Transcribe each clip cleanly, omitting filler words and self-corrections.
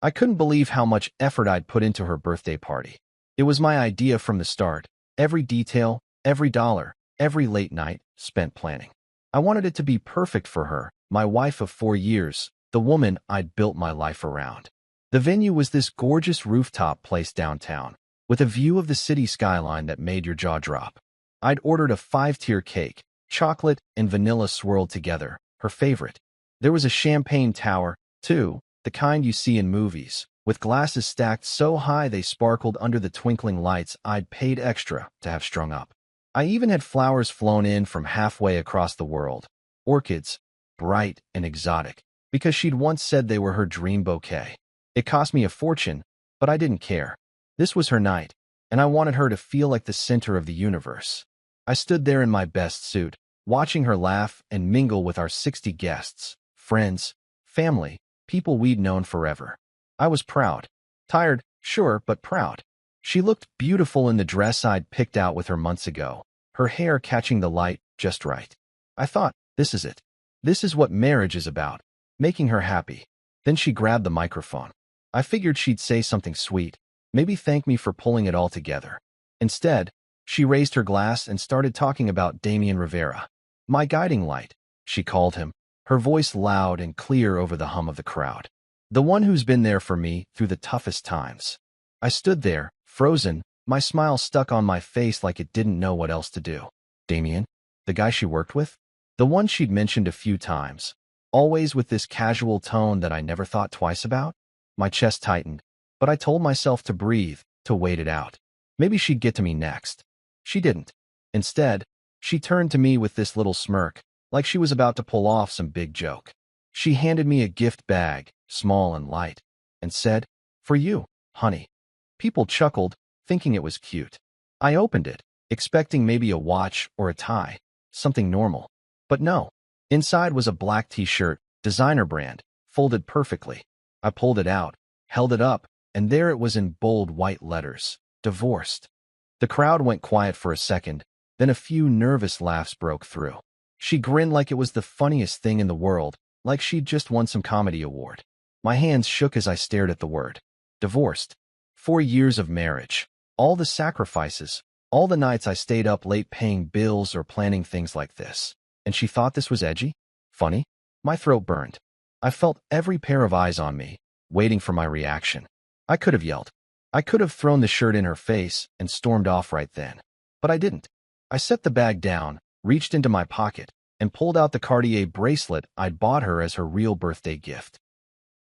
I couldn't believe how much effort I'd put into her birthday party. It was my idea from the start. Every detail, every dollar, every late night spent planning. I wanted it to be perfect for her, my wife of 4 years, the woman I'd built my life around. The venue was this gorgeous rooftop place downtown, with a view of the city skyline that made your jaw drop. I'd ordered a 5-tier cake, chocolate and vanilla swirled together, her favorite. There was a champagne tower, too, the kind you see in movies, with glasses stacked so high they sparkled under the twinkling lights I'd paid extra to have strung up. I even had flowers flown in from halfway across the world, orchids, bright and exotic, because she'd once said they were her dream bouquet. It cost me a fortune, but I didn't care. This was her night, and I wanted her to feel like the center of the universe. I stood there in my best suit, watching her laugh and mingle with our 60 guests, friends, family, people we'd known forever. I was proud. Tired, sure, but proud. She looked beautiful in the dress I'd picked out with her months ago, her hair catching the light just right. I thought, this is it. This is what marriage is about, making her happy. Then she grabbed the microphone. I figured she'd say something sweet, maybe thank me for pulling it all together. Instead, she raised her glass and started talking about Damian Rivera. My guiding light, she called him, her voice loud and clear over the hum of the crowd. The one who's been there for me through the toughest times. I stood there, frozen, my smile stuck on my face like it didn't know what else to do. Damian? The guy she worked with? The one she'd mentioned a few times, always with this casual tone that I never thought twice about? My chest tightened, but I told myself to breathe, to wait it out. Maybe she'd get to me next. She didn't. Instead, she turned to me with this little smirk, like she was about to pull off some big joke. She handed me a gift bag, small and light, and said, "For you, honey." People chuckled, thinking it was cute. I opened it, expecting maybe a watch or a tie, something normal. But no. Inside was a black t-shirt, designer brand, folded perfectly. I pulled it out, held it up, and there it was in bold white letters, divorced. The crowd went quiet for a second, then a few nervous laughs broke through. She grinned like it was the funniest thing in the world, like she'd just won some comedy award. My hands shook as I stared at the word. Divorced. 4 years of marriage. All the sacrifices, all the nights I stayed up late paying bills or planning things like this. And she thought this was edgy? Funny? My throat burned. I felt every pair of eyes on me, waiting for my reaction. I could have yelled. I could have thrown the shirt in her face and stormed off right then. But I didn't. I set the bag down, reached into my pocket, and pulled out the Cartier bracelet I'd bought her as her real birthday gift.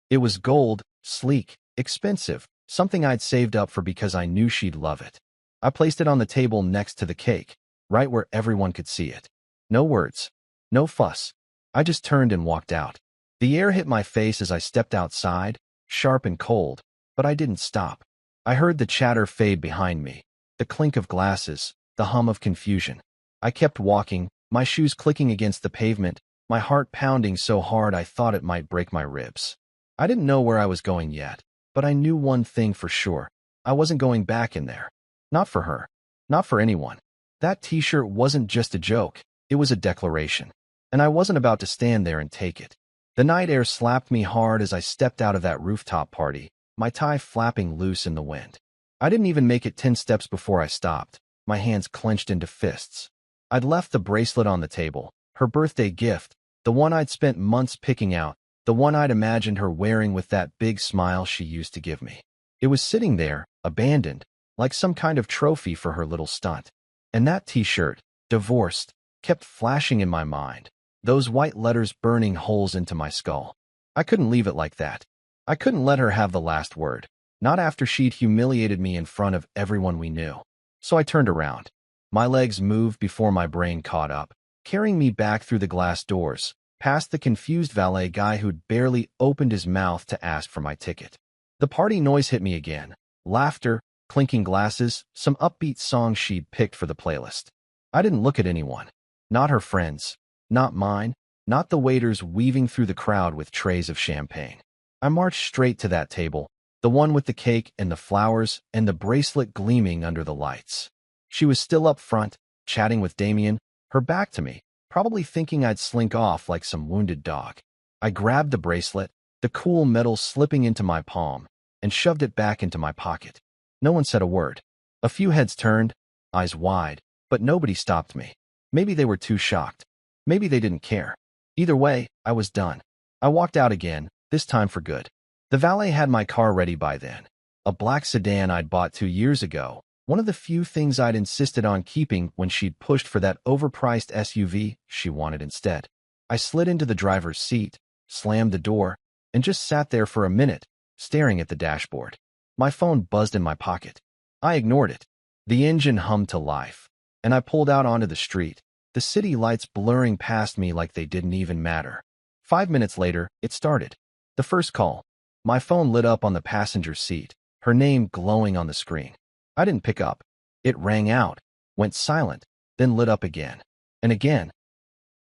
It was gold, sleek, expensive, something I'd saved up for because I knew she'd love it. I placed it on the table next to the cake, right where everyone could see it. No words. No fuss. I just turned and walked out. The air hit my face as I stepped outside, sharp and cold, but I didn't stop. I heard the chatter fade behind me, the clink of glasses, the hum of confusion. I kept walking, my shoes clicking against the pavement, my heart pounding so hard I thought it might break my ribs. I didn't know where I was going yet, but I knew one thing for sure. I wasn't going back in there. Not for her. Not for anyone. That t-shirt wasn't just a joke. It was a declaration. And I wasn't about to stand there and take it. The night air slapped me hard as I stepped out of that rooftop party, my tie flapping loose in the wind. I didn't even make it 10 steps before I stopped, my hands clenched into fists. I'd left the bracelet on the table, her birthday gift, the one I'd spent months picking out, the one I'd imagined her wearing with that big smile she used to give me. It was sitting there, abandoned, like some kind of trophy for her little stunt. And that t-shirt, divorced, kept flashing in my mind, those white letters burning holes into my skull. I couldn't leave it like that. I couldn't let her have the last word, not after she'd humiliated me in front of everyone we knew. So I turned around. My legs moved before my brain caught up, carrying me back through the glass doors, past the confused valet guy who'd barely opened his mouth to ask for my ticket. The party noise hit me again. Laughter, clinking glasses, some upbeat songs she'd picked for the playlist. I didn't look at anyone. Not her friends. Not mine. Not the waiters weaving through the crowd with trays of champagne. I marched straight to that table, the one with the cake and the flowers and the bracelet gleaming under the lights. She was still up front, chatting with Damian, her back to me, probably thinking I'd slink off like some wounded dog. I grabbed the bracelet, the cool metal slipping into my palm, and shoved it back into my pocket. No one said a word. A few heads turned, eyes wide, but nobody stopped me. Maybe they were too shocked. Maybe they didn't care. Either way, I was done. I walked out again, this time for good. The valet had my car ready by then. A black sedan I'd bought 2 years ago, one of the few things I'd insisted on keeping when she'd pushed for that overpriced SUV she wanted instead. I slid into the driver's seat, slammed the door, and just sat there for a minute, staring at the dashboard. My phone buzzed in my pocket. I ignored it. The engine hummed to life, and I pulled out onto the street, the city lights blurring past me like they didn't even matter. 5 minutes later, it started. The first call. My phone lit up on the passenger seat, her name glowing on the screen. I didn't pick up. It rang out, went silent, then lit up again, and again.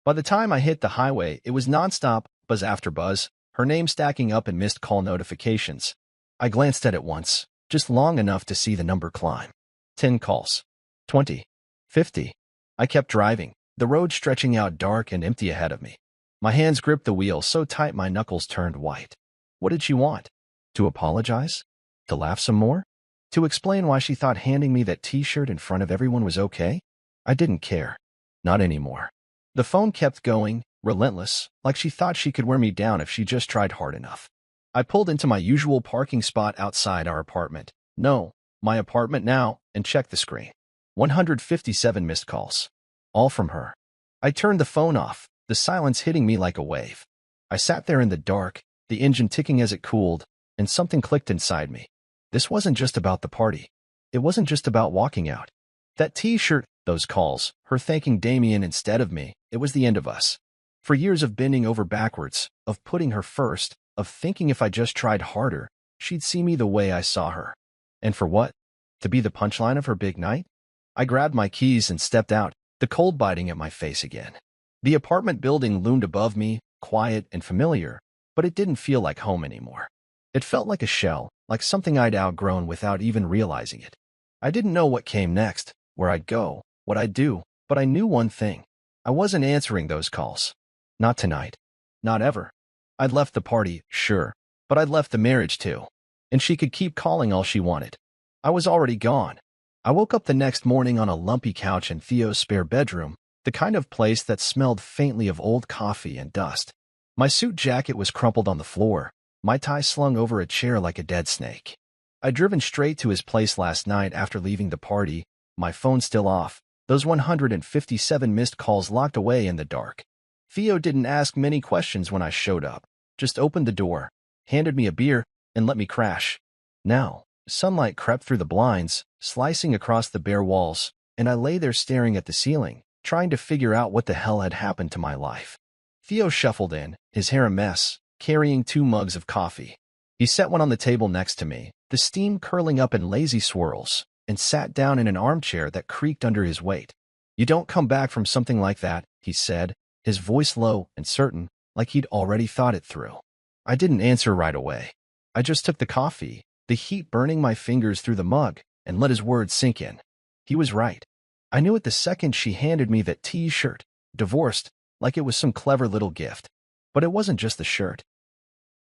By the time I hit the highway, it was nonstop, buzz after buzz, her name stacking up in missed call notifications. I glanced at it once, just long enough to see the number climb. 10 calls. 20. 50. I kept driving, the road stretching out dark and empty ahead of me. My hands gripped the wheel so tight my knuckles turned white. What did she want? To apologize? To laugh some more? To explain why she thought handing me that t-shirt in front of everyone was okay? I didn't care. Not anymore. The phone kept going, relentless, like she thought she could wear me down if she just tried hard enough. I pulled into my usual parking spot outside our apartment. No, my apartment now, and checked the screen. 157 missed calls. All from her. I turned the phone off, the silence hitting me like a wave. I sat there in the dark, the engine ticking as it cooled, and something clicked inside me. This wasn't just about the party. It wasn't just about walking out. That t-shirt, those calls, her thanking Damien instead of me, it was the end of us. For years of bending over backwards, of putting her first, of thinking if I just tried harder, she'd see me the way I saw her. And for what? To be the punchline of her big night? I grabbed my keys and stepped out, the cold biting at my face again. The apartment building loomed above me, quiet and familiar, but it didn't feel like home anymore. It felt like a shell, like something I'd outgrown without even realizing it. I didn't know what came next, where I'd go, what I'd do, but I knew one thing. I wasn't answering those calls. Not tonight. Not ever. I'd left the party, sure, but I'd left the marriage too. And she could keep calling all she wanted. I was already gone. I woke up the next morning on a lumpy couch in Theo's spare bedroom, the kind of place that smelled faintly of old coffee and dust. My suit jacket was crumpled on the floor, my tie slung over a chair like a dead snake. I'd driven straight to his place last night after leaving the party, my phone still off, those 157 missed calls locked away in the dark. Theo didn't ask many questions when I showed up, just opened the door, handed me a beer, and let me crash. Now, sunlight crept through the blinds, slicing across the bare walls, and I lay there staring at the ceiling, trying to figure out what the hell had happened to my life. Theo shuffled in, his hair a mess, carrying 2 mugs of coffee. He set one on the table next to me, the steam curling up in lazy swirls, and sat down in an armchair that creaked under his weight. "You don't come back from something like that," he said, his voice low and certain, like he'd already thought it through. I didn't answer right away. I just took the coffee, the heat burning my fingers through the mug, and let his words sink in. He was right. I knew it the second she handed me that t-shirt, divorced, like it was some clever little gift. But it wasn't just the shirt.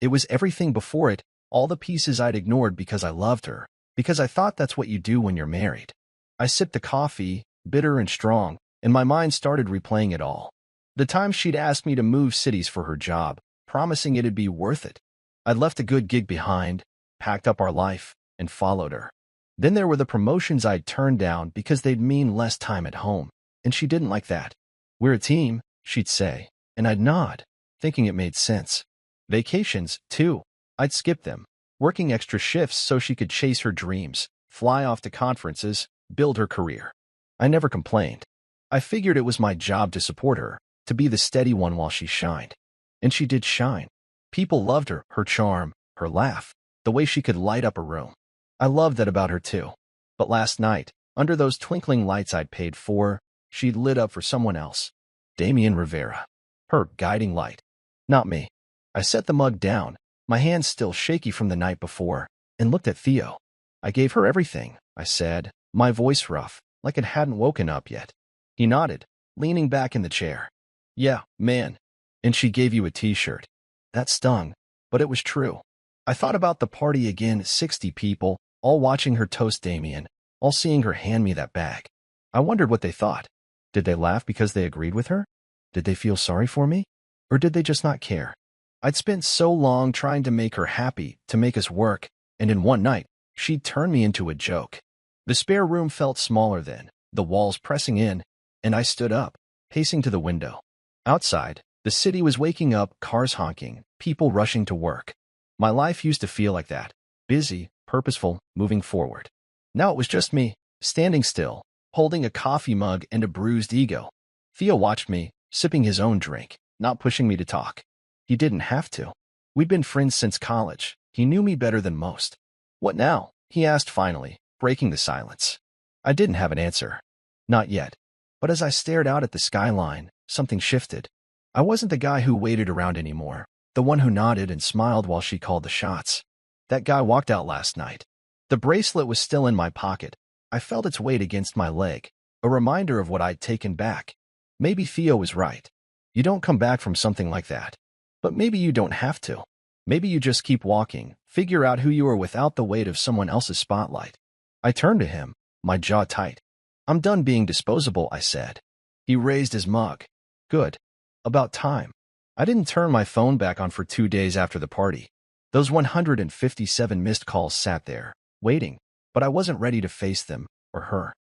It was everything before it, all the pieces I'd ignored because I loved her, because I thought that's what you do when you're married. I sipped the coffee, bitter and strong, and my mind started replaying it all. The time she'd asked me to move cities for her job, promising it'd be worth it. I'd left a good gig behind, packed up our life, and followed her. Then there were the promotions I'd turned down because they'd mean less time at home, and she didn't like that. "We're a team," she'd say, and I'd nod, thinking it made sense. Vacations, too. I'd skip them, working extra shifts so she could chase her dreams, fly off to conferences, build her career. I never complained. I figured it was my job to support her, to be the steady one while she shined. And she did shine. People loved her charm, her laugh, the way she could light up a room. I loved that about her too. But last night, under those twinkling lights I'd paid for, she'd lit up for someone else. Damien Rivera. Her guiding light. Not me. I set the mug down, my hands still shaky from the night before, and looked at Theo. "I gave her everything," I said, my voice rough, like it hadn't woken up yet. He nodded, leaning back in the chair. "Yeah, man. And she gave you a t-shirt." That stung, but it was true. I thought about the party again, 60 people, all watching her toast Damien, all seeing her hand me that bag. I wondered what they thought. Did they laugh because they agreed with her? Did they feel sorry for me? Or did they just not care? I'd spent so long trying to make her happy, to make us work, and in one night, she'd turned me into a joke. The spare room felt smaller then, the walls pressing in, and I stood up, pacing to the window. Outside, the city was waking up, cars honking, people rushing to work. My life used to feel like that, busy, purposeful, moving forward. Now it was just me, standing still, holding a coffee mug and a bruised ego. Theo watched me, sipping his own drink, not pushing me to talk. He didn't have to. We'd been friends since college. He knew me better than most. What now? He asked finally, breaking the silence. I didn't have an answer. Not yet. But as I stared out at the skyline, something shifted. I wasn't the guy who waited around anymore, the one who nodded and smiled while she called the shots. That guy walked out last night. The bracelet was still in my pocket. I felt its weight against my leg, a reminder of what I'd taken back. Maybe Theo was right. You don't come back from something like that. But maybe you don't have to. Maybe you just keep walking, figure out who you are without the weight of someone else's spotlight. I turned to him, my jaw tight. I'm done being disposable, I said. He raised his mug. Good. About time. I didn't turn my phone back on for 2 days after the party. Those 157 missed calls sat there, waiting, but I wasn't ready to face them, or her.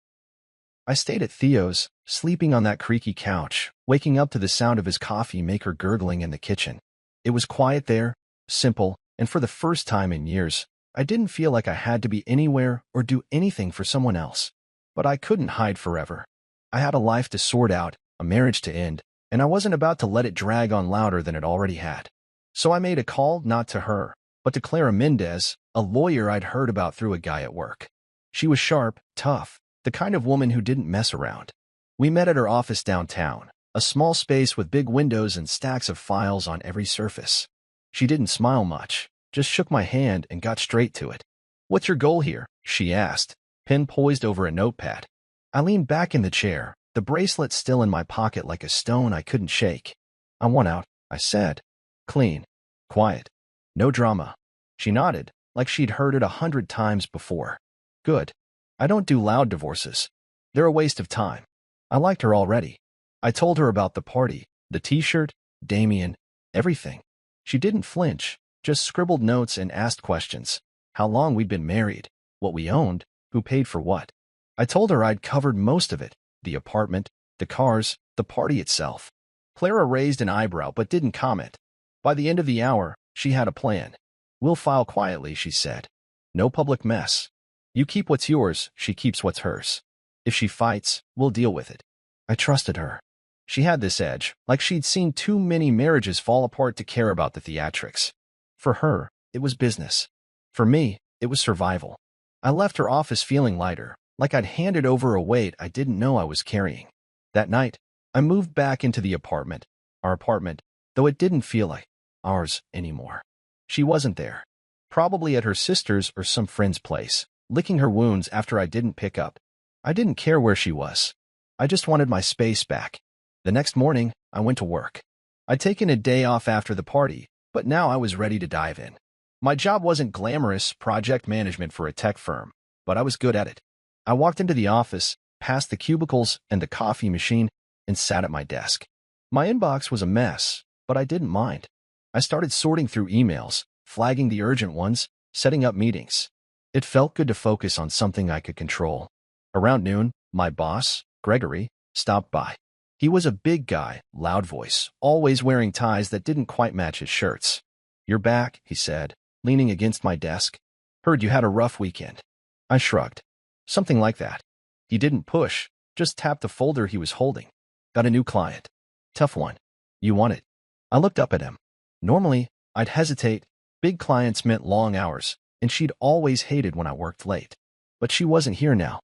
I stayed at Theo's, sleeping on that creaky couch, waking up to the sound of his coffee maker gurgling in the kitchen. It was quiet there, simple, and for the first time in years, I didn't feel like I had to be anywhere or do anything for someone else. But I couldn't hide forever. I had a life to sort out, a marriage to end, and I wasn't about to let it drag on louder than it already had. So I made a call not to her, but to Clara Mendez, a lawyer I'd heard about through a guy at work. She was sharp, tough, the kind of woman who didn't mess around. We met at her office downtown, a small space with big windows and stacks of files on every surface. She didn't smile much, just shook my hand and got straight to it. What's your goal here? She asked, pen poised over a notepad. I leaned back in the chair, the bracelet still in my pocket like a stone I couldn't shake. I want out, I said. Clean. Quiet. No drama. She nodded, like she'd heard it 100 times before. Good. I don't do loud divorces. They're a waste of time. I liked her already. I told her about the party, the t-shirt, Damien, everything. She didn't flinch, just scribbled notes and asked questions. How long we'd been married, what we owned, who paid for what. I told her I'd covered most of it, the apartment, the cars, the party itself. Clara raised an eyebrow but didn't comment. By the end of the hour, she had a plan. We'll file quietly, she said. No public mess. You keep what's yours, she keeps what's hers. If she fights, we'll deal with it. I trusted her. She had this edge, like she'd seen too many marriages fall apart to care about the theatrics. For her, it was business. For me, it was survival. I left her office feeling lighter, like I'd handed over a weight I didn't know I was carrying. That night, I moved back into the apartment, our apartment, though it didn't feel like ours anymore. She wasn't there. Probably at her sister's or some friend's place, licking her wounds after I didn't pick up. I didn't care where she was. I just wanted my space back. The next morning, I went to work. I'd taken a day off after the party, but now I was ready to dive in. My job wasn't glamorous project management for a tech firm, but I was good at it. I walked into the office, past the cubicles and the coffee machine, and sat at my desk. My inbox was a mess, but I didn't mind. I started sorting through emails, flagging the urgent ones, setting up meetings. It felt good to focus on something I could control. Around noon, my boss, Gregory, stopped by. He was a big guy, loud voice, always wearing ties that didn't quite match his shirts. You're back, he said, leaning against my desk. Heard you had a rough weekend. I shrugged. Something like that. He didn't push, just tapped the folder he was holding. Got a new client. Tough one. You want it? I looked up at him. Normally, I'd hesitate. Big clients meant long hours, and she'd always hated when I worked late. But she wasn't here now.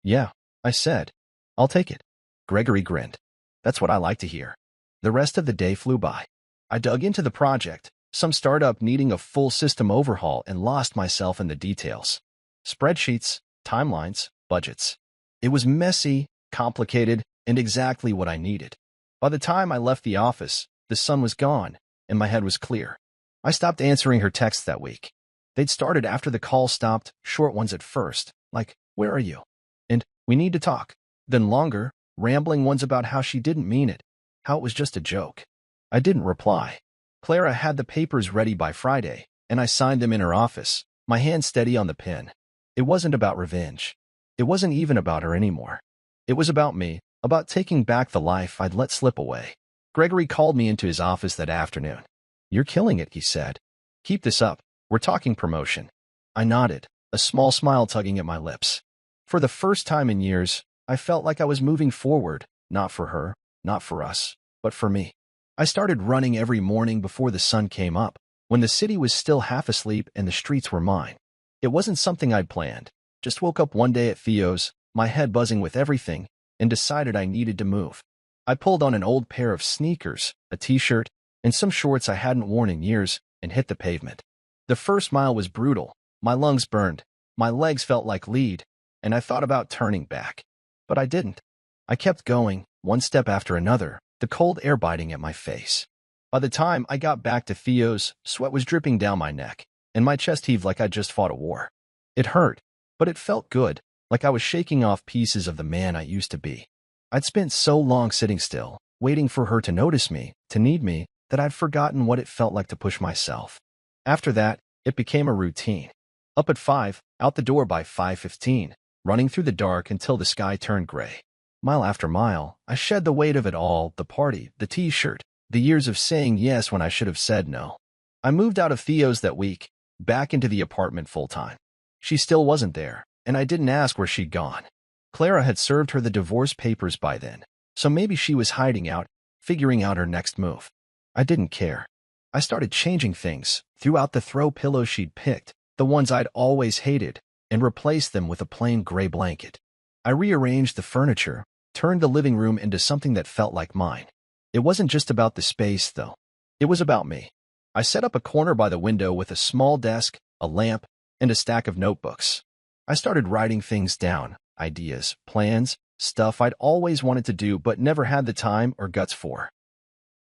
Yeah, I said. I'll take it. Gregory grinned. That's what I like to hear. The rest of the day flew by. I dug into the project, some startup needing a full system overhaul, and lost myself in the details. Spreadsheets, timelines, budgets. It was messy, complicated, and exactly what I needed. By the time I left the office, the sun was gone, and my head was clear. I stopped answering her texts that week. They'd started after the call stopped, short ones at first, like, "Where are you?" And "We need to talk." Then longer, rambling ones about how she didn't mean it, how it was just a joke. I didn't reply. Clara had the papers ready by Friday, and I signed them in her office, my hand steady on the pen. It wasn't about revenge. It wasn't even about her anymore. It was about me, about taking back the life I'd let slip away. Gregory called me into his office that afternoon. "You're killing it," he said. "Keep this up. We're talking promotion." I nodded, a small smile tugging at my lips. For the first time in years, I felt like I was moving forward, not for her, not for us, but for me. I started running every morning before the sun came up, when the city was still half asleep and the streets were mine. It wasn't something I'd planned. Just woke up one day at Theo's, my head buzzing with everything, and decided I needed to move. I pulled on an old pair of sneakers, a t-shirt, and some shorts I hadn't worn in years, and hit the pavement. The first mile was brutal. My lungs burned, my legs felt like lead, and I thought about turning back. But I didn't. I kept going, one step after another, the cold air biting at my face. By the time I got back to Theo's, sweat was dripping down my neck, and my chest heaved like I'd just fought a war. It hurt, but it felt good, like I was shaking off pieces of the man I used to be. I'd spent so long sitting still, waiting for her to notice me, to need me, that I'd forgotten what it felt like to push myself. After that, it became a routine. Up at 5, out the door by 5:15, running through the dark until the sky turned gray. Mile after mile, I shed the weight of it all, the party, the t-shirt, the years of saying yes when I should have said no. I moved out of Theo's that week, back into the apartment full-time. She still wasn't there, and I didn't ask where she'd gone. Clara had served her the divorce papers by then, so maybe she was hiding out, figuring out her next move. I didn't care. I started changing things, threw out the throw pillows she'd picked, the ones I'd always hated, and replaced them with a plain gray blanket. I rearranged the furniture, turned the living room into something that felt like mine. It wasn't just about the space, though. It was about me. I set up a corner by the window with a small desk, a lamp, and a stack of notebooks. I started writing things down, ideas, plans, stuff I'd always wanted to do but never had the time or guts for.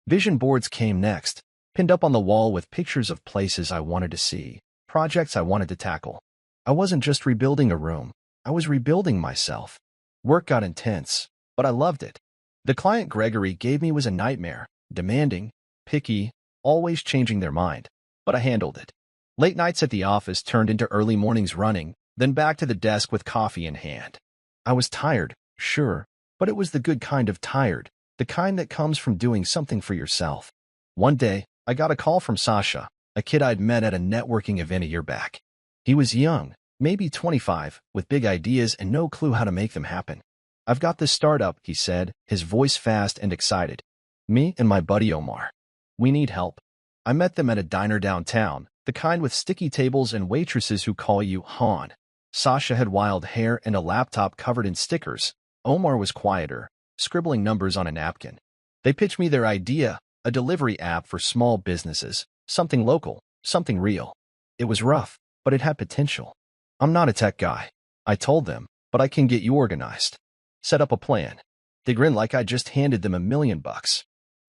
Vision boards came next, pinned up on the wall with pictures of places I wanted to see, projects I wanted to tackle. I wasn't just rebuilding a room. I was rebuilding myself. Work got intense, but I loved it. The client Gregory gave me was a nightmare, demanding, picky, always changing their mind, but I handled it. Late nights at the office turned into early mornings running, then back to the desk with coffee in hand. I was tired, sure, but it was the good kind of tired, the kind that comes from doing something for yourself. One day, I got a call from Sasha, a kid I'd met at a networking event a year back. He was young, maybe 25, with big ideas and no clue how to make them happen. "I've got this startup," he said, his voice fast and excited. "Me and my buddy Omar. We need help." I met them at a diner downtown, the kind with sticky tables and waitresses who call you Han. Sasha had wild hair and a laptop covered in stickers. Omar was quieter, scribbling numbers on a napkin. They pitched me their idea, a delivery app for small businesses, something local, something real. It was rough, but it had potential. "I'm not a tech guy," I told them, "but I can get you organized. Set up a plan." They grinned like I just handed them $1 million.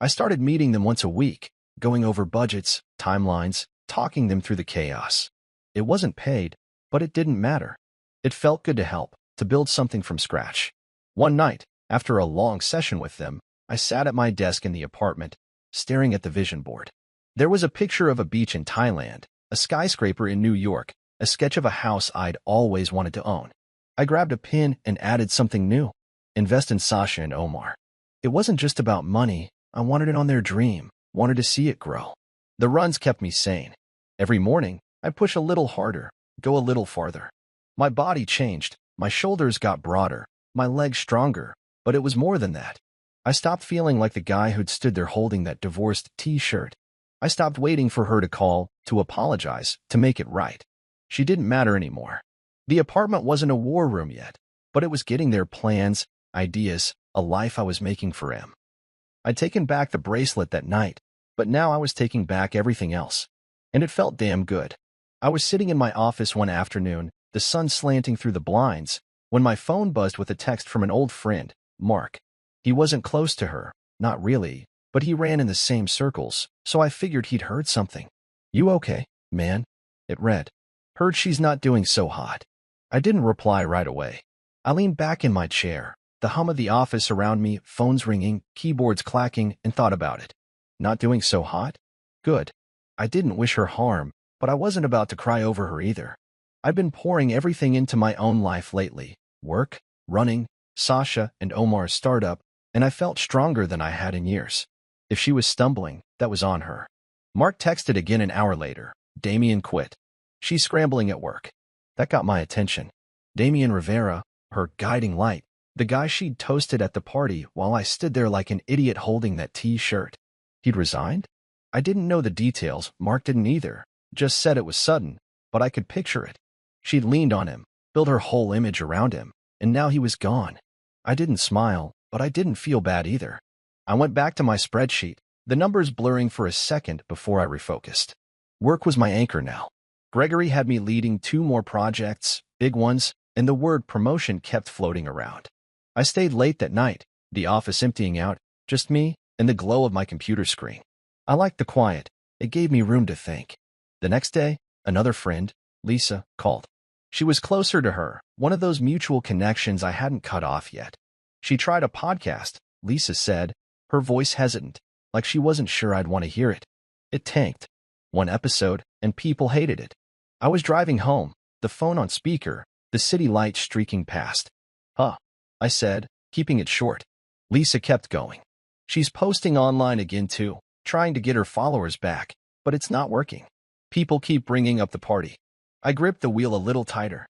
I started meeting them once a week, going over budgets, timelines, talking them through the chaos. It wasn't paid, but it didn't matter. It felt good to help, to build something from scratch. One night, after a long session with them, I sat at my desk in the apartment, staring at the vision board. There was a picture of a beach in Thailand, a skyscraper in New York, a sketch of a house I'd always wanted to own. I grabbed a pen and added something new. Invest in Sasha and Omar. It wasn't just about money. I wanted it on their dream, wanted to see it grow. The runs kept me sane. Every morning, I'd push a little harder, go a little farther. My body changed, my shoulders got broader, my legs stronger, but it was more than that. I stopped feeling like the guy who'd stood there holding that divorced t-shirt. I stopped waiting for her to call, to apologize, to make it right. She didn't matter anymore. The apartment wasn't a war room yet, but it was getting there: plans, ideas, a life I was making for him. I'd taken back the bracelet that night, but now I was taking back everything else. And it felt damn good. I was sitting in my office one afternoon, the sun slanting through the blinds, when my phone buzzed with a text from an old friend, Mark. He wasn't close to her, not really, but he ran in the same circles, so I figured he'd heard something. You okay, man? It read. Heard she's not doing so hot. I didn't reply right away. I leaned back in my chair, the hum of the office around me, phones ringing, keyboards clacking, and thought about it. Not doing so hot? Good. I didn't wish her harm, but I wasn't about to cry over her either. I'd been pouring everything into my own life lately. Work, running, Sasha and Omar's startup, and I felt stronger than I had in years. If she was stumbling, that was on her. Mark texted again an hour later. Damien quit. She's scrambling at work. That got my attention. Damien Rivera, her guiding light, the guy she'd toasted at the party while I stood there like an idiot holding that T-shirt. He'd resigned? I didn't know the details, Mark didn't either. Just said it was sudden, but I could picture it. She'd leaned on him, built her whole image around him, and now he was gone. I didn't smile, but I didn't feel bad either. I went back to my spreadsheet, the numbers blurring for a second before I refocused. Work was my anchor now. Gregory had me leading 2 more projects, big ones, and the word promotion kept floating around. I stayed late that night, the office emptying out, just me and the glow of my computer screen. I liked the quiet. It gave me room to think. The next day, another friend, Lisa, called. She was closer to her, one of those mutual connections I hadn't cut off yet. She tried a podcast, Lisa said, her voice hesitant, like she wasn't sure I'd want to hear it. It tanked. 1 episode, and people hated it. I was driving home, the phone on speaker, the city lights streaking past. Huh, I said, keeping it short. Lisa kept going. She's posting online again too, trying to get her followers back, but it's not working. People keep bringing up the party. I gripped the wheel a little tighter.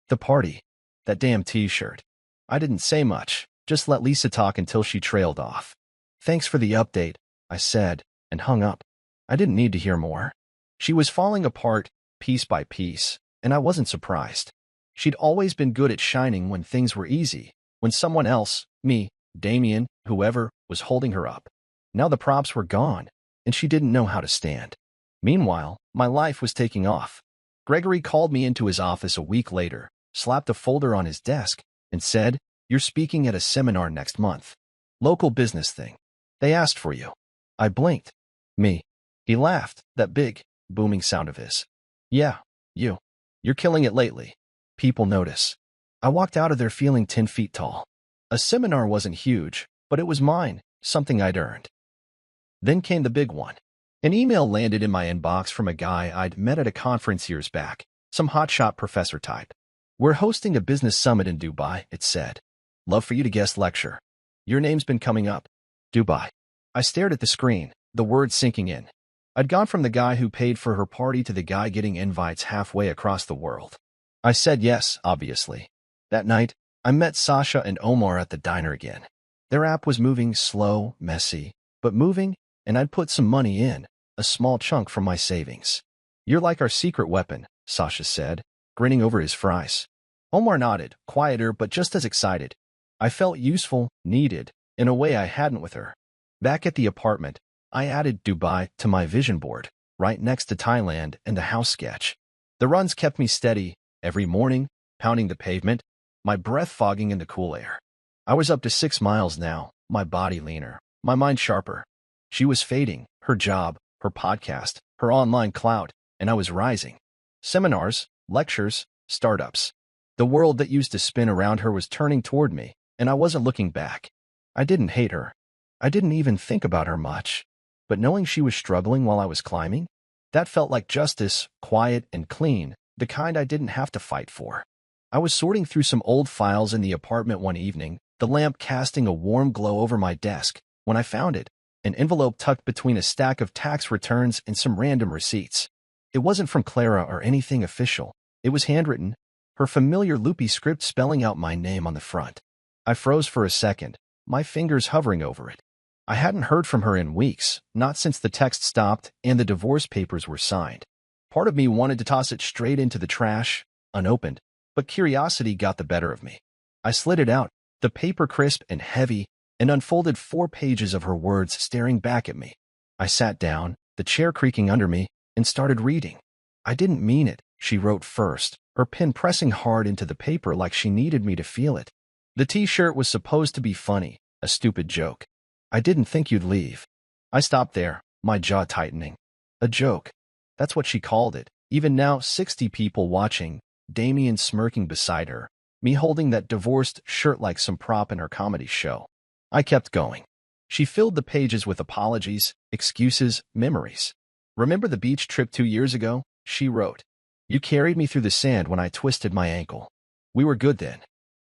The party. That damn T-shirt. I didn't say much, just let Lisa talk until she trailed off. Thanks for the update, I said, and hung up. I didn't need to hear more. She was falling apart, piece by piece, and I wasn't surprised. She'd always been good at shining when things were easy, when someone else, me, Damien, whoever, was holding her up. Now the props were gone, and she didn't know how to stand. Meanwhile, my life was taking off. Gregory called me into his office a week later, slapped a folder on his desk, and said, "You're speaking at a seminar next month. Local business thing. They asked for you." I blinked. Me. He laughed, that big, booming sound of his. "Yeah, you. You're killing it lately. People notice." I walked out of there feeling 10 feet tall. A seminar wasn't huge, but it was mine, something I'd earned. Then came the big one. An email landed in my inbox from a guy I'd met at a conference years back, some hotshot professor type. "We're hosting a business summit in Dubai," it said. "Love for you to guest lecture. Your name's been coming up." Dubai. I stared at the screen, the words sinking in. I'd gone from the guy who paid for her party to the guy getting invites halfway across the world. I said yes, obviously. That night, I met Sasha and Omar at the diner again. Their app was moving slow, messy, but moving, and I'd put some money in, a small chunk from my savings. "You're like our secret weapon," Sasha said, grinning over his fries. Omar nodded, quieter but just as excited. I felt useful, needed, in a way I hadn't with her. Back at the apartment, I added Dubai to my vision board, right next to Thailand and the house sketch. The runs kept me steady, every morning, pounding the pavement, my breath fogging in the cool air. I was up to 6 miles now, my body leaner, my mind sharper. She was fading, her job, her podcast, her online clout, and I was rising. Seminars, lectures, startups. The world that used to spin around her was turning toward me, and I wasn't looking back. I didn't hate her. I didn't even think about her much. But knowing she was struggling while I was climbing, that felt like justice, quiet and clean, the kind I didn't have to fight for. I was sorting through some old files in the apartment one evening, the lamp casting a warm glow over my desk, when I found it, an envelope tucked between a stack of tax returns and some random receipts. It wasn't from Clara or anything official. It was handwritten, her familiar loopy script spelling out my name on the front. I froze for a second, my fingers hovering over it. I hadn't heard from her in weeks, not since the text stopped and the divorce papers were signed. Part of me wanted to toss it straight into the trash, unopened, but curiosity got the better of me. I slid it out, the paper crisp and heavy, and unfolded 4 pages of her words staring back at me. I sat down, the chair creaking under me, and started reading. "I didn't mean it," she wrote first, her pen pressing hard into the paper like she needed me to feel it. "The T-shirt was supposed to be funny, a stupid joke. I didn't think you'd leave." I stopped there, my jaw tightening. A joke. That's what she called it. Even now, 60 people watching, Damien smirking beside her, me holding that divorced shirt like some prop in her comedy show. I kept going. She filled the pages with apologies, excuses, memories. Remember the beach trip 2 years ago? She wrote. You carried me through the sand when I twisted my ankle. We were good then.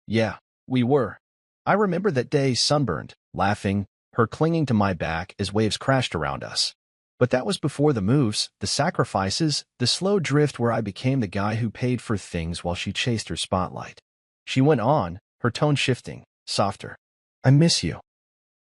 Yeah, we were. I remember that day, sunburned, laughing, her clinging to my back as waves crashed around us. But that was before the moves, the sacrifices, the slow drift where I became the guy who paid for things while she chased her spotlight. She went on, her tone shifting, softer. I miss you.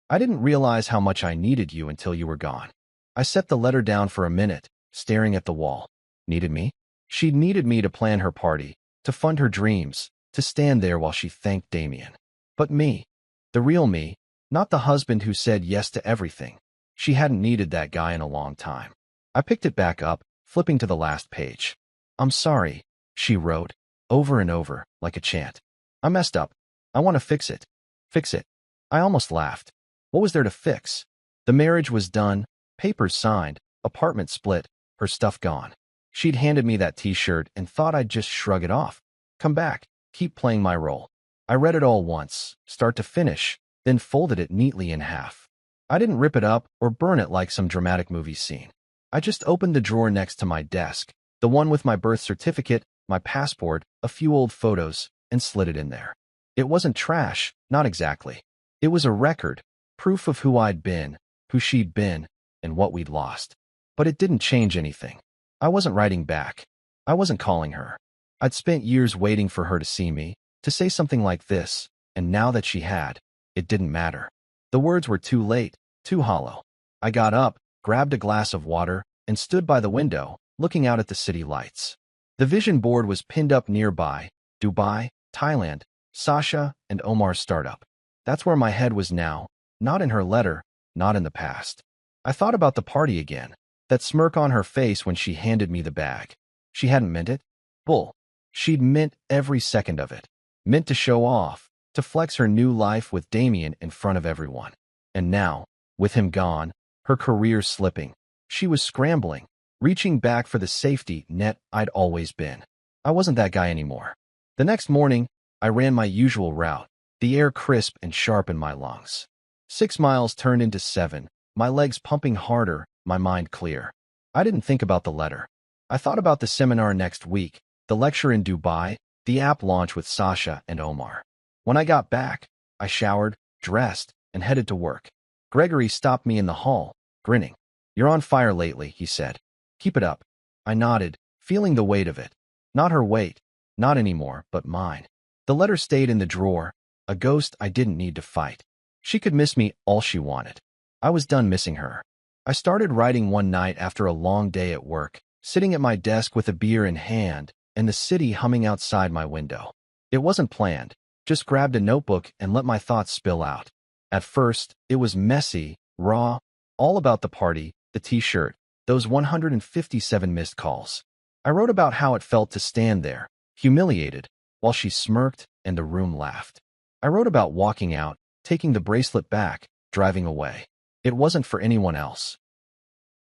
I didn't realize how much I needed you until you were gone. I set the letter down for a minute, staring at the wall. Needed me? She needed me to plan her party, to fund her dreams, to stand there while she thanked Damien. But me, the real me, not the husband who said yes to everything. She hadn't needed that guy in a long time. I picked it back up, flipping to the last page. I'm sorry, she wrote, over and over, like a chant. I messed up. I want to fix it. Fix it. I almost laughed. What was there to fix? The marriage was done, papers signed, apartment split, her stuff gone. She'd handed me that t-shirt and thought I'd just shrug it off. Come back, keep playing my role. I read it all once, start to finish, then folded it neatly in half. I didn't rip it up or burn it like some dramatic movie scene. I just opened the drawer next to my desk, the one with my birth certificate, my passport, a few old photos, and slid it in there. It wasn't trash, not exactly. It was a record, proof of who I'd been, who she'd been, and what we'd lost. But it didn't change anything. I wasn't writing back. I wasn't calling her. I'd spent years waiting for her to see me, to say something like this, and now that she had, it didn't matter. The words were too late, too hollow. I got up, grabbed a glass of water, and stood by the window, looking out at the city lights. The vision board was pinned up nearby, Dubai, Thailand, Sasha, and Omar's startup. That's where my head was now, not in her letter, not in the past. I thought about the party again, that smirk on her face when she handed me the bag. She hadn't meant it. Bull. She'd meant every second of it. Meant to show off, to flex her new life with Damien in front of everyone. And now, with him gone, her career slipping, she was scrambling, reaching back for the safety net I'd always been. I wasn't that guy anymore. The next morning, I ran my usual route, the air crisp and sharp in my lungs. 6 miles turned into 7, my legs pumping harder, my mind clear. I didn't think about the letter. I thought about the seminar next week, the lecture in Dubai, the app launch with Sasha and Omar. When I got back, I showered, dressed, and headed to work. Gregory stopped me in the hall, grinning. You're on fire lately, he said. Keep it up. I nodded, feeling the weight of it. Not her weight, not anymore, but mine. The letter stayed in the drawer, a ghost I didn't need to fight. She could miss me all she wanted. I was done missing her. I started writing one night after a long day at work, sitting at my desk with a beer in hand, and the city humming outside my window. It wasn't planned, just grabbed a notebook and let my thoughts spill out. At first, it was messy, raw, all about the party, the t-shirt, those 157 missed calls. I wrote about how it felt to stand there, humiliated, while she smirked and the room laughed. I wrote about walking out, taking the bracelet back, driving away. It wasn't for anyone else.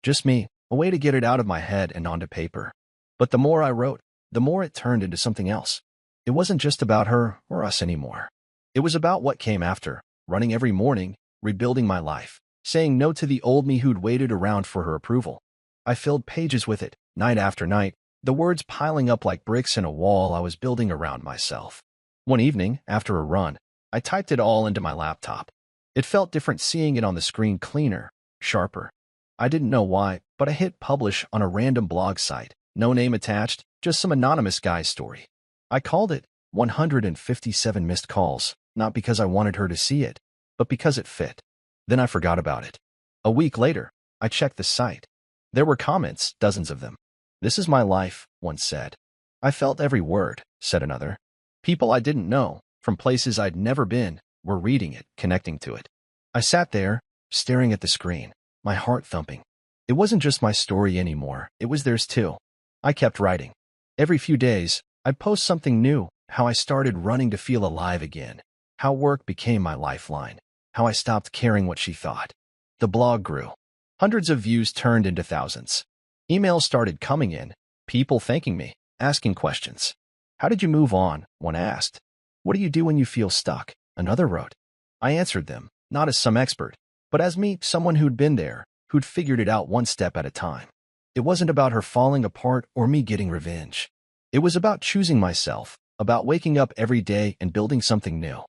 Just me, a way to get it out of my head and onto paper. But the more I wrote, the more it turned into something else. It wasn't just about her or us anymore. It was about what came after, running every morning, rebuilding my life, saying no to the old me who'd waited around for her approval. I filled pages with it, night after night, the words piling up like bricks in a wall I was building around myself. One evening, after a run, I typed it all into my laptop. It felt different seeing it on the screen, cleaner, sharper. I didn't know why, but I hit publish on a random blog site, no name attached, just some anonymous guy's story. I called it 157 Missed Calls, not because I wanted her to see it, but because it fit. Then I forgot about it. A week later, I checked the site. There were comments, dozens of them. This is my life, one said. I felt every word, said another. People I didn't know, from places I'd never been, were reading it, connecting to it. I sat there, staring at the screen, my heart thumping. It wasn't just my story anymore, it was theirs too. I kept writing. Every few days, I'd post something new, how I started running to feel alive again, how work became my lifeline, how I stopped caring what she thought. The blog grew. Hundreds of views turned into thousands. Emails started coming in, people thanking me, asking questions. How did you move on? One asked. What do you do when you feel stuck? Another wrote. I answered them, not as some expert, but as me, someone who'd been there, who'd figured it out one step at a time. It wasn't about her falling apart or me getting revenge. It was about choosing myself, about waking up every day and building something new.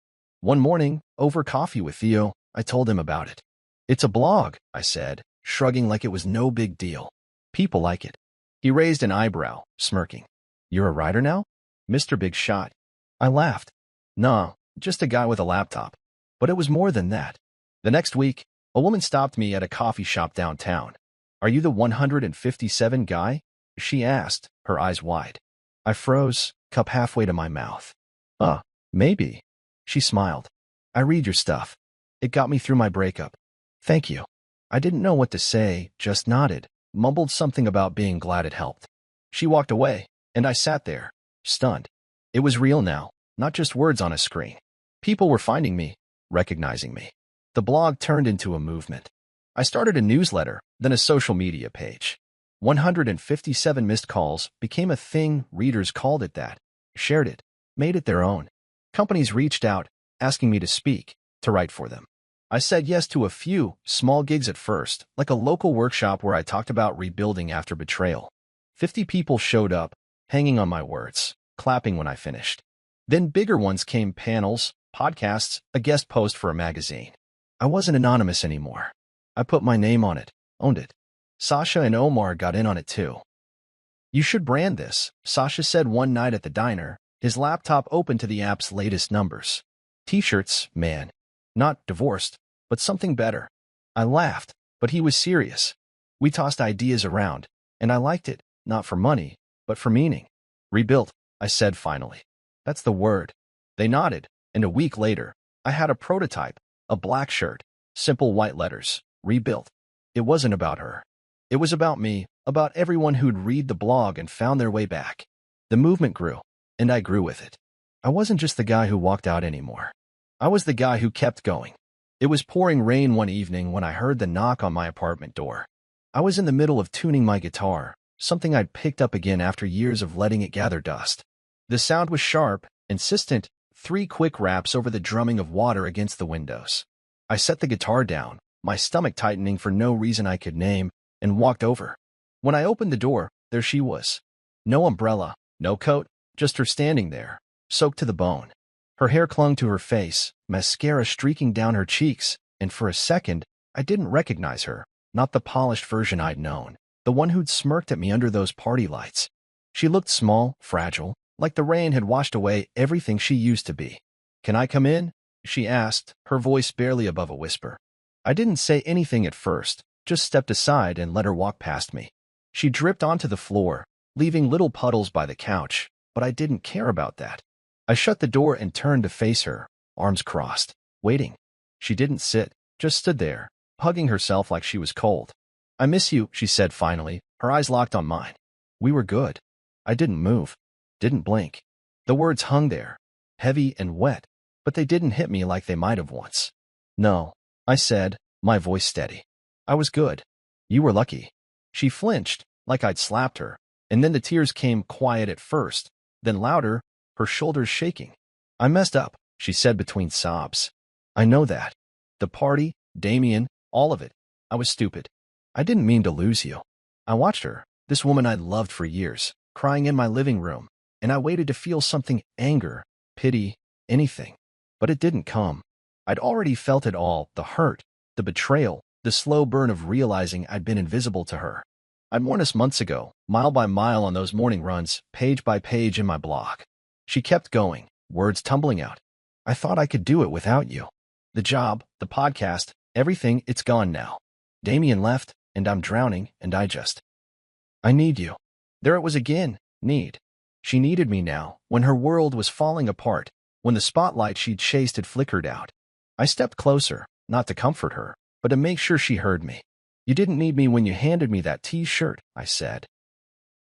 One morning, over coffee with Theo, I told him about it. It's a blog, I said, shrugging like it was no big deal. People like it. He raised an eyebrow, smirking. You're a writer now? Mr. Big Shot. I laughed. Nah, just a guy with a laptop. But it was more than that. The next week, a woman stopped me at a coffee shop downtown. Are you the 157 guy? She asked, her eyes wide. I froze, cup halfway to my mouth. Maybe. She smiled. I read your stuff. It got me through my breakup. Thank you. I didn't know what to say, just nodded, mumbled something about being glad it helped. She walked away, and I sat there, stunned. It was real now, not just words on a screen. People were finding me, recognizing me. The blog turned into a movement. I started a newsletter, then a social media page. 157 missed calls became a thing. Readers called it that, shared it, made it their own. Companies reached out, asking me to speak, to write for them. I said yes to a few small gigs at first, like a local workshop where I talked about rebuilding after betrayal. 50 people showed up, hanging on my words, clapping when I finished. Then bigger ones came: panels, podcasts, a guest post for a magazine. I wasn't anonymous anymore. I put my name on it, owned it. Sasha and Omar got in on it too. You should brand this, Sasha said one night at the diner, his laptop open to the app's latest numbers. T-shirts, man. Not divorced, but something better. I laughed, but he was serious. We tossed ideas around, and I liked it, not for money, but for meaning. Rebuilt, I said finally. That's the word. They nodded, and a week later, I had a prototype, a black shirt, simple white letters, rebuilt. It wasn't about her. It was about me, about everyone who'd read the blog and found their way back. The movement grew, and I grew with it. I wasn't just the guy who walked out anymore. I was the guy who kept going. It was pouring rain one evening when I heard the knock on my apartment door. I was in the middle of tuning my guitar, something I'd picked up again after years of letting it gather dust. The sound was sharp, insistent, 3 quick raps over the drumming of water against the windows. I set the guitar down, my stomach tightening for no reason I could name, and walked over. When I opened the door, there she was. No umbrella, no coat, just her standing there, soaked to the bone. Her hair clung to her face, mascara streaking down her cheeks, and for a second, I didn't recognize her, not the polished version I'd known, the one who'd smirked at me under those party lights. She looked small, fragile, like the rain had washed away everything she used to be. Can I come in? She asked, her voice barely above a whisper. I didn't say anything at first, just stepped aside and let her walk past me. She dripped onto the floor, leaving little puddles by the couch, but I didn't care about that. I shut the door and turned to face her, arms crossed, waiting. She didn't sit, just stood there, hugging herself like she was cold. I miss you, she said finally, her eyes locked on mine. We were good. I didn't move, didn't blink. The words hung there, heavy and wet, but they didn't hit me like they might have once. No, I said, my voice steady. I was good. You were lucky. She flinched, like I'd slapped her, and then the tears came, quiet at first, then louder, her shoulders shaking. I messed up, she said between sobs. I know that. The party, Damien, all of it. I was stupid. I didn't mean to lose you. I watched her, this woman I'd loved for years, crying in my living room, and I waited to feel something: anger, pity, anything. But it didn't come. I'd already felt it all: the hurt, the betrayal, the slow burn of realizing I'd been invisible to her. I'd mourned us months ago, mile by mile on those morning runs, page by page in my blog. She kept going, words tumbling out. I thought I could do it without you. The job, the podcast, everything, it's gone now. Damien left, and I'm drowning, and I need you. There it was again, need. She needed me now, when her world was falling apart, when the spotlight she'd chased had flickered out. I stepped closer, not to comfort her, but to make sure she heard me. You didn't need me when you handed me that T-shirt, I said.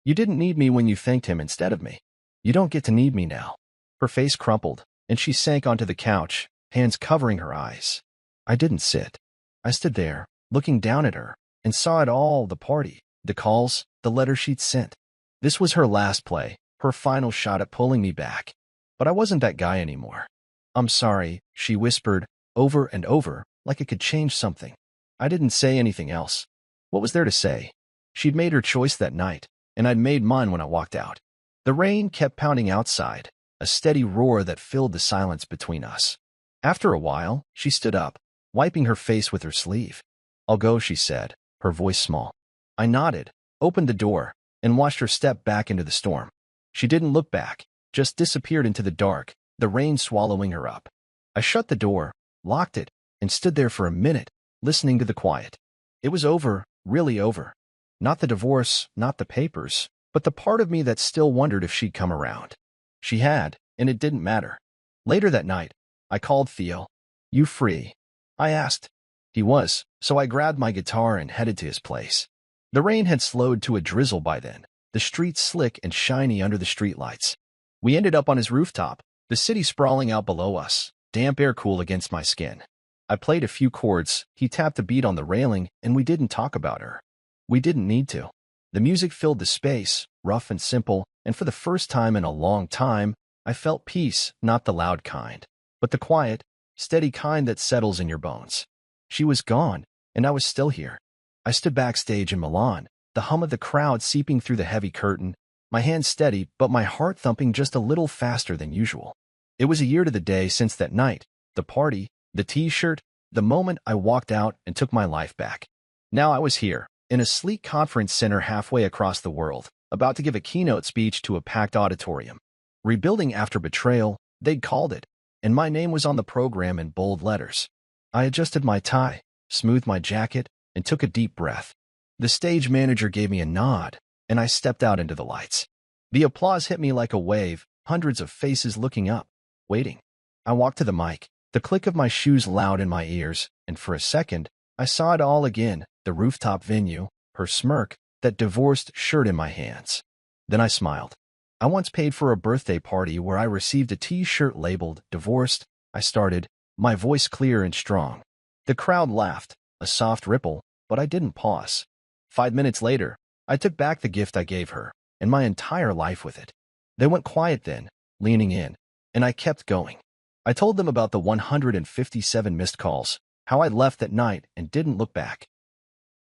You didn't need me when you thanked him instead of me. You don't get to need me now. Her face crumpled, and she sank onto the couch, hands covering her eyes. I didn't sit. I stood there, looking down at her, and saw it all: the party, the calls, the letters she'd sent. This was her last play, her final shot at pulling me back. But I wasn't that guy anymore. "I'm sorry," she whispered, over and over, like it could change something. I didn't say anything else. What was there to say? She'd made her choice that night, and I'd made mine when I walked out. The rain kept pounding outside, a steady roar that filled the silence between us. After a while, she stood up, wiping her face with her sleeve. "I'll go," she said, her voice small. I nodded, opened the door, and watched her step back into the storm. She didn't look back, just disappeared into the dark, the rain swallowing her up. I shut the door, locked it, and stood there for a minute, listening to the quiet. It was over, really over. Not the divorce, not the papers, but the part of me that still wondered if she'd come around. She had, and it didn't matter. Later that night, I called Theo. "You free?" I asked. He was, so I grabbed my guitar and headed to his place. The rain had slowed to a drizzle by then, the streets slick and shiny under the streetlights. We ended up on his rooftop, the city sprawling out below us, damp air cool against my skin. I played a few chords, he tapped a beat on the railing, and we didn't talk about her. We didn't need to. The music filled the space, rough and simple, and for the first time in a long time, I felt peace, not the loud kind, but the quiet, steady kind that settles in your bones. She was gone, and I was still here. I stood backstage in Milan, the hum of the crowd seeping through the heavy curtain, my hands steady but my heart thumping just a little faster than usual. It was a year to the day since that night, the party, the t-shirt, the moment I walked out and took my life back. Now I was here, in a sleek conference center halfway across the world, about to give a keynote speech to a packed auditorium. Rebuilding after betrayal, they'd called it, and my name was on the program in bold letters. I adjusted my tie, smoothed my jacket, and took a deep breath. The stage manager gave me a nod, and I stepped out into the lights. The applause hit me like a wave, hundreds of faces looking up, waiting. I walked to the mic, the click of my shoes loud in my ears, and for a second, I saw it all again, the rooftop venue, her smirk, that divorced shirt in my hands. Then I smiled. I once paid for a birthday party where I received a t-shirt labeled "Divorced." I started, my voice clear and strong. The crowd laughed, a soft ripple, but I didn't pause. 5 minutes later, I took back the gift I gave her, and my entire life with it. They went quiet then, leaning in, and I kept going. I told them about the 157 missed calls, how I left that night and didn't look back.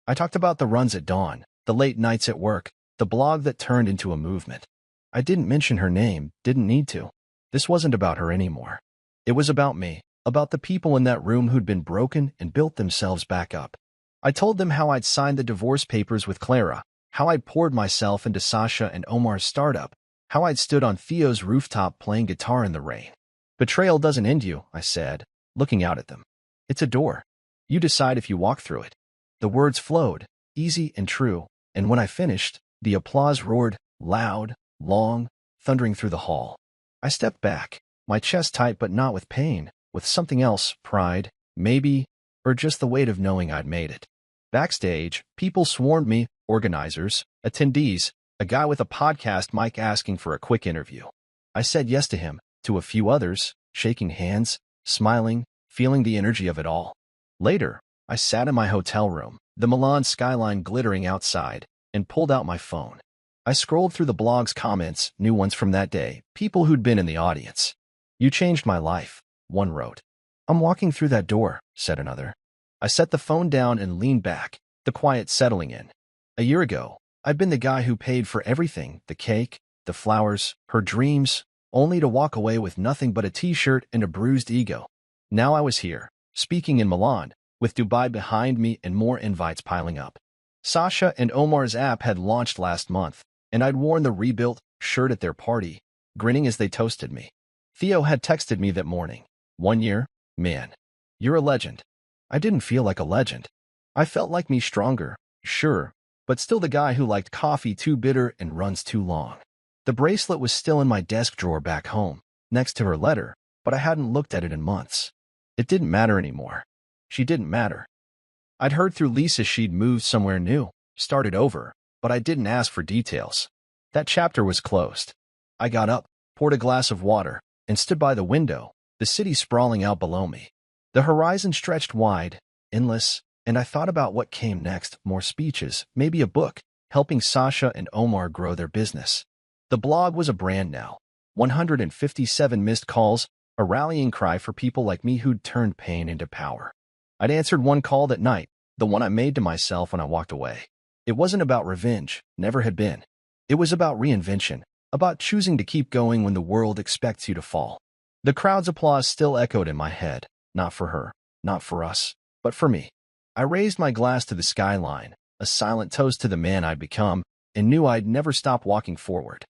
I talked about the runs at dawn, the late nights at work, the blog that turned into a movement. I didn't mention her name, didn't need to. This wasn't about her anymore. It was about me, about the people in that room who'd been broken and built themselves back up. I told them how I'd signed the divorce papers with Clara, how I'd poured myself into Sasha and Omar's startup, how I'd stood on Theo's rooftop playing guitar in the rain. Betrayal doesn't end you, I said, looking out at them. It's a door. You decide if you walk through it. The words flowed, easy and true, and when I finished, the applause roared, loud, long, thundering through the hall. I stepped back, my chest tight but not with pain, with something else, pride, maybe, or just the weight of knowing I'd made it. Backstage, people swarmed me, organizers, attendees, a guy with a podcast mic asking for a quick interview. I said yes to him, to a few others, shaking hands, smiling, feeling the energy of it all. Later, I sat in my hotel room, the Milan skyline glittering outside, and pulled out my phone. I scrolled through the blog's comments, new ones from that day, people who'd been in the audience. "You changed my life," one wrote. "I'm walking through that door," said another. I set the phone down and leaned back, the quiet settling in. A year ago, I'd been the guy who paid for everything, the cake, the flowers, her dreams, only to walk away with nothing but a t-shirt and a bruised ego. Now I was here, speaking in Milan, with Dubai behind me and more invites piling up. Sasha and Omar's app had launched last month, and I'd worn the rebuilt shirt at their party, grinning as they toasted me. Theo had texted me that morning. 1 year, man. You're a legend. I didn't feel like a legend. I felt like me stronger, sure, but still the guy who liked coffee too bitter and runs too long. The bracelet was still in my desk drawer back home, next to her letter, but I hadn't looked at it in months. It didn't matter anymore. She didn't matter. I'd heard through Lisa she'd moved somewhere new, started over, but I didn't ask for details. That chapter was closed. I got up, poured a glass of water, and stood by the window, the city sprawling out below me. The horizon stretched wide, endless, and I thought about what came next, more speeches, maybe a book, helping Sasha and Omar grow their business. The blog was a brand now. 157 missed calls, a rallying cry for people like me who'd turned pain into power. I'd answered one call that night, the one I made to myself when I walked away. It wasn't about revenge, never had been. It was about reinvention, about choosing to keep going when the world expects you to fall. The crowd's applause still echoed in my head, not for her, not for us, but for me. I raised my glass to the skyline, a silent toast to the man I'd become, and knew I'd never stop walking forward.